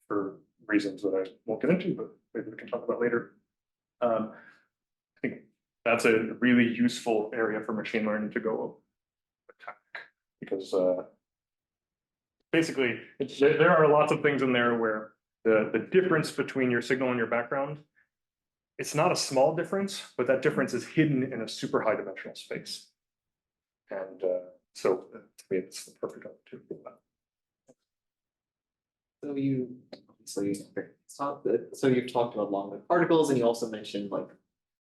for reasons that I won't get into, but maybe we can talk about later. I think that's a really useful area for machine learning to go attack, because basically there are lots of things in there where the difference between your signal and your background, it's not a small difference, but that difference is hidden in a super high dimensional space. And so to me, it's the perfect opportunity for that. So so you've talked about long-lived particles, and you also mentioned like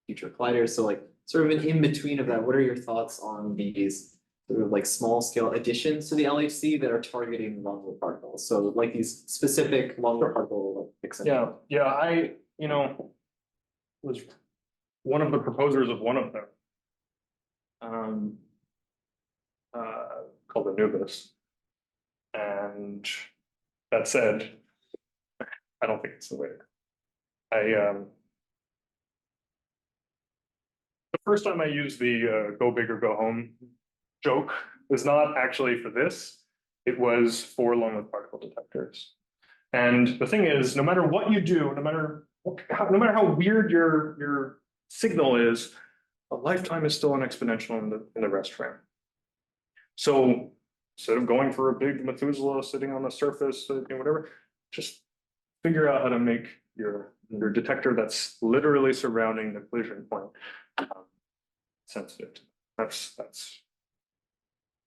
future colliders. So like sort of an in-between of that, what are your thoughts on these sort of like small-scale additions to the LHC that are targeting long-lived particles? So like these specific long-lived particle extensions. I was one of the proposers of one of them. Called Anubis. And that said, I don't think it's the way. The first time I used the go big or go home joke was not actually for this. It was for long-lived particle detectors. And the thing is, no matter what you do, no matter how weird your signal is, a lifetime is still an exponential in the rest frame. So instead of going for a big Methuselah sitting on the surface, whatever, just figure out how to make your detector that's literally surrounding the collision point sensitive. That's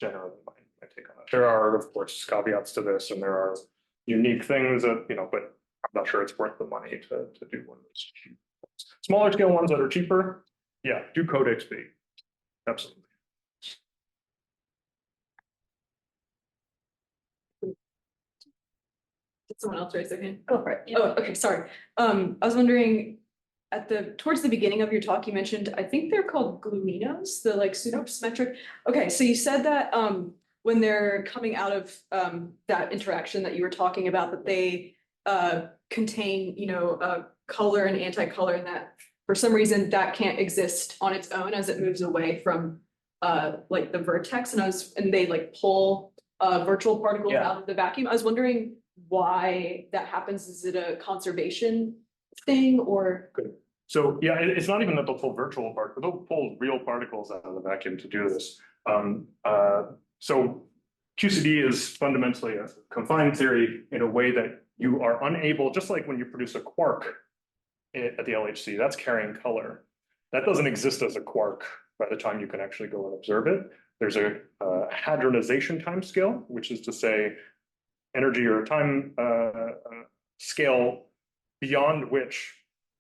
generally my take on it. There are, of course, caveats to this, and there are unique things that, but I'm not sure it's worth the money to do one of those cheap ones. Smaller scale ones that are cheaper, yeah, do Codex B. Absolutely. Did someone else raise their hand? Go for it. Oh, okay, sorry. I was wondering, towards the beginning of your talk, you mentioned, I think they're called gluinos, the like supersymmetric. Okay, so you said that when they're coming out of that interaction that you were talking about, that they contain, color and anti-color, and that for some reason that can't exist on its own as it moves away from like the vertex, and they like pull virtual particles out of the vacuum. I was wondering why that happens. Is it a conservation thing or? Good. So yeah, it's not even that they'll pull virtual particles, they'll pull real particles out of the vacuum to do this. So QCD is fundamentally a confined theory in a way that you are unable, just like when you produce a quark at the LHC, that's carrying color. That doesn't exist as a quark by the time you can actually go and observe it. There's a hadronization time scale, which is to say energy or time scale beyond which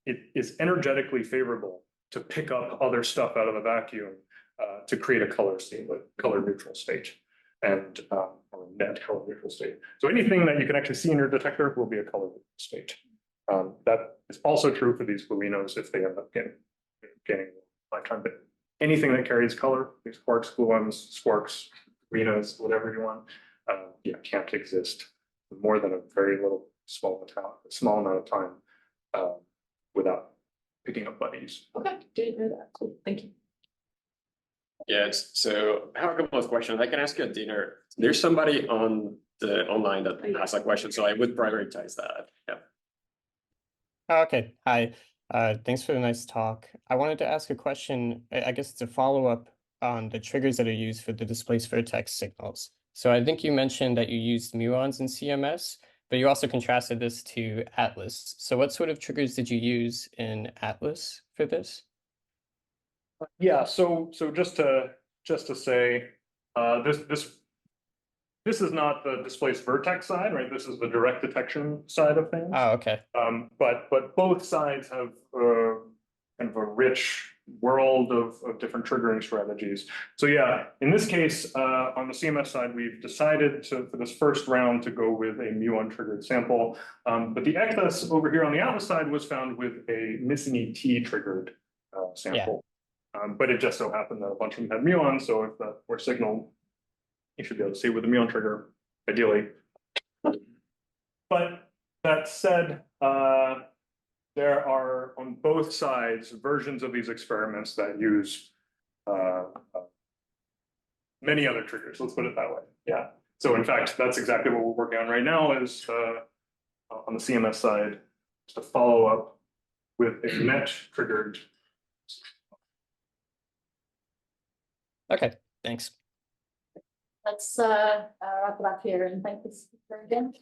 it is energetically favorable to pick up other stuff out of the vacuum to create a color state, like color neutral state, and or net color neutral state. So anything that you can actually see in your detector will be a color neutral state. That is also true for these gluinos if they end up getting lifetime. But anything that carries color, these quarks, gluons, squarks, gluinos, whatever you want, can't exist for more than a very little small amount of time without picking up buddies. Okay, didn't know that. Cool, thank you. Yes, so I have a couple of questions. I can ask you at dinner. There's somebody on the online that has a question, so I would prioritize that. Yeah. Okay, hi. Thanks for the nice talk. I wanted to ask a question, I guess it's a follow-up on the triggers that are used for the displaced vertex signals. So I think you mentioned that you used muons in CMS, but you also contrasted this to Atlas. So what sort of triggers did you use in Atlas for this? Yeah, so just to say, this is not the displaced vertex side, right? This is the direct detection side of things. Oh, okay. But both sides have kind of a rich world of different triggering strategies. So yeah, in this case, on the CMS side, we've decided for this first round to go with a muon triggered sample. But the excess over here on the Atlas side was found with a missing ET triggered sample. Yeah. But it just so happened that a bunch of them had muons, so if that were signaled, you should be able to see with the muon trigger, ideally. But that said, there are on both sides versions of these experiments that use many other triggers. Let's put it that way. Yeah. So in fact, that's exactly what we're working on right now is on the CMS side, to follow up with a net triggered. Okay, thanks. Let's wrap it up here and thank the speaker again.